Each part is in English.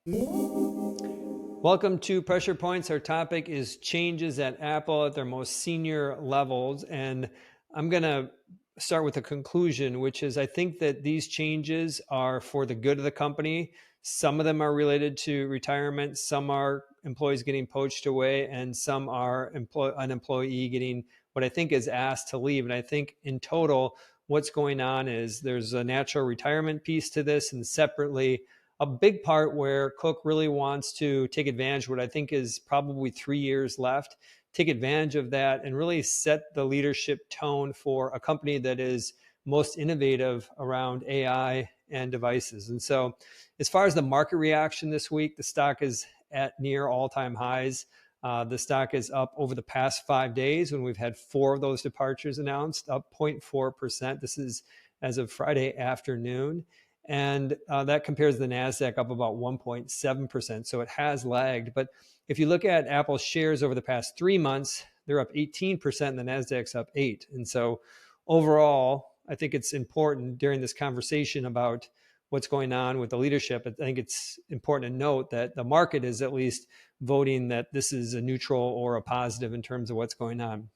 Welcome to Pressure Points. Our topic is changes at Apple at their most senior levels. And I'm going to start with a conclusion, which is I think that these changes are for the good of the company. Some of them are related to retirement, some are employees getting poached away, and some are an employee getting what I think is asked to leave. And I think in total, what's going on is there's a natural retirement piece to this, and separately, a big part where Cook really wants to take advantage of what I think is probably 3 years left, take advantage of that and really set the leadership tone for a company that is most innovative around AI and devices. And so as far as the market reaction this week, the stock is at near all-time highs. The stock is up over the past 5 days when we've had 4 of those departures announced, up 0.4%. This is as of Friday afternoon. And that compares the NASDAQ up about 1.7%. So it has lagged. But if you look at Apple's shares over the past 3 months, they're up 18% and the NASDAQ's up 8%. And so overall, I think it's important during this conversation about what's going on with the leadership. I think it's important to note that the market is at least voting that this is a neutral or a positive in terms of what's going on.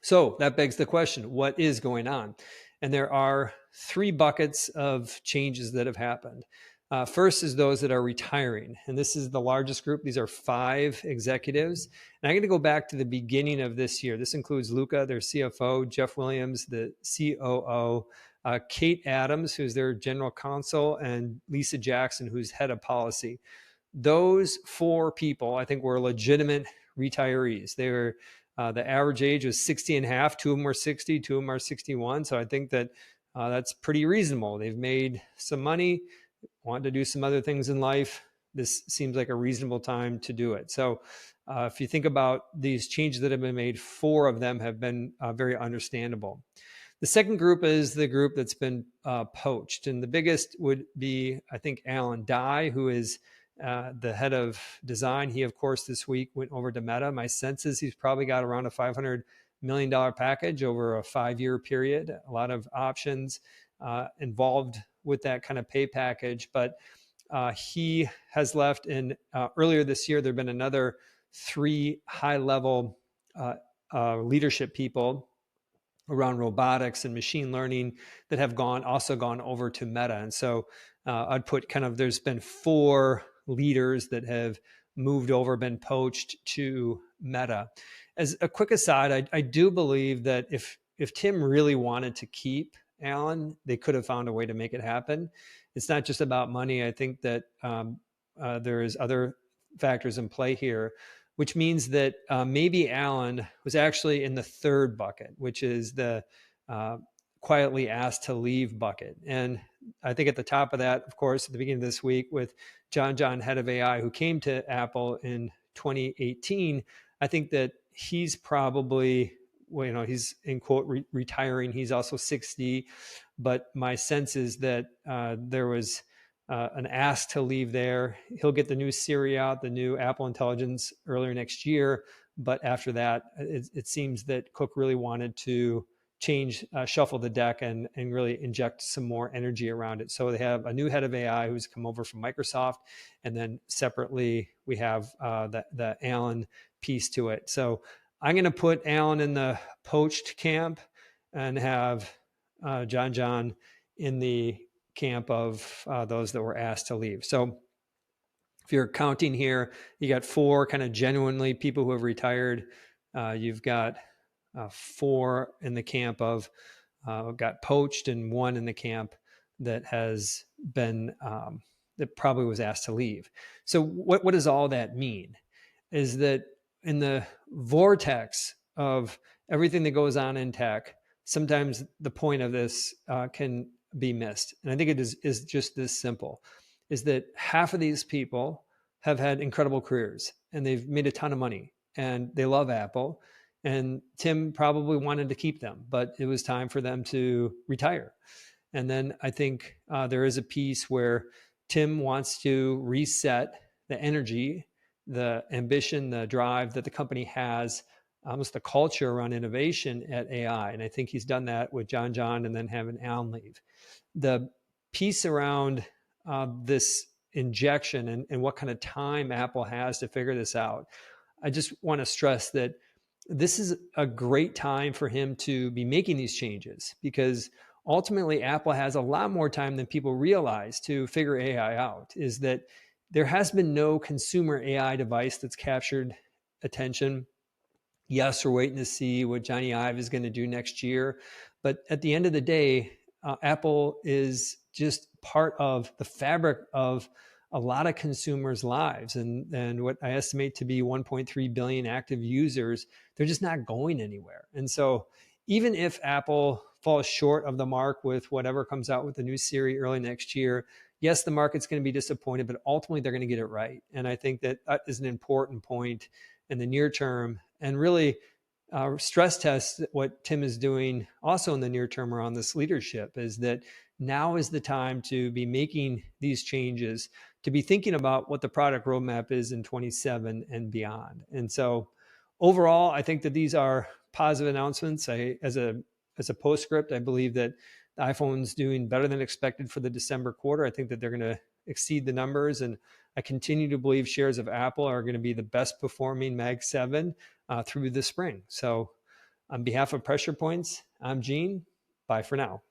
So that begs the question, what is going on? And there are 3 buckets of changes that have happened. First is those that are retiring. And this is the largest group. These are 5 executives. And I'm going to go back to the beginning of this year. This includes Luca, their CFO, Jeff Williams, the COO, Kate Adams, who's their general counsel, and Lisa Jackson, who's head of policy. Those 4 people, I think, were legitimate retirees. They were the average age was 60 and a half. 2 of them were 60, 2 of them are 61. So I think that that's pretty reasonable. They've made some money, wanted to do some other things in life. This seems like a reasonable time to do it. So if you think about these changes that have been made, 4 of them have been very understandable. The second group is the group that's been poached. And the biggest would be, I think, Alan Dye, who is the head of design. He, of course, this week went over to Meta. My sense is he's probably got around a $500 million package over a 5-year period, a lot of options involved with that kind of pay package. But he has left. And earlier this year, there have been another 3 high-level leadership people around robotics and machine learning that have also gone over to Meta. And so I'd put there's been 4 leaders that have moved over, been poached to Meta. As a quick aside, I do believe that if Tim really wanted to keep Alan, they could have found a way to make it happen. It's not just about money. I think that there is other factors in play here, which means that maybe Alan was actually in the 3rd bucket, which is the quietly asked to leave bucket. And I think at the top of that, of course, at the beginning of this week with John, head of AI, who came to Apple in 2018, I think that he's probably, he's in quote retiring. He's also 60, but my sense is that there was an ask to leave there. He'll get the new Siri out, the new Apple Intelligence earlier next year. But after that, it seems that Cook really wanted to shuffle the deck and really inject some more energy around it. So they have a new head of AI who's come over from Microsoft. And then separately, we have the Alan piece to it. So I'm going to put Alan in the poached camp and have John in the camp of those that were asked to leave. So if you're counting here, you got 4 kind of genuinely people who have retired. You've got 4 in the camp of got poached, and 1 in the camp that has been that probably was asked to leave. So what does all that mean? Is that in the vortex of everything that goes on in tech, sometimes the point of this can be missed. And I think it is just this simple, is that half of these people have had incredible careers and they've made a ton of money and they love Apple. And Tim probably wanted to keep them, but it was time for them to retire. And then I think there is a piece where Tim wants to reset the energy, the ambition, the drive that the company has, almost the culture around innovation at AI. And I think he's done that with John and then having Alan leave. The piece around this injection and what kind of time Apple has to figure this out. I just want to stress that this is a great time for him to be making these changes, because ultimately Apple has a lot more time than people realize to figure AI out. Is that there has been no consumer AI device that's captured attention. Yes, we're waiting to see what Johnny Ive is going to do next year. But at the end of the day, Apple is just part of the fabric of a lot of consumers' lives. And what I estimate to be 1.3 billion active users, they're just not going anywhere. And so even if Apple falls short of the mark with whatever comes out with the new Siri early next year, yes, the market's going to be disappointed, but ultimately they're going to get it right. And I think that is an important point in the near term, and really stress test what Tim is doing also in the near term around this leadership. Is that now is the time to be making these changes, to be thinking about what the product roadmap is in 27 and beyond. And so overall, I think that these are positive announcements. As a postscript, I believe that the iPhone's doing better than expected for the December quarter. I think that they're going to exceed the numbers, and I continue to believe shares of Apple are going to be the best performing Mag 7 through the spring. So on behalf of Pressure Points, I'm Gene. Bye for now.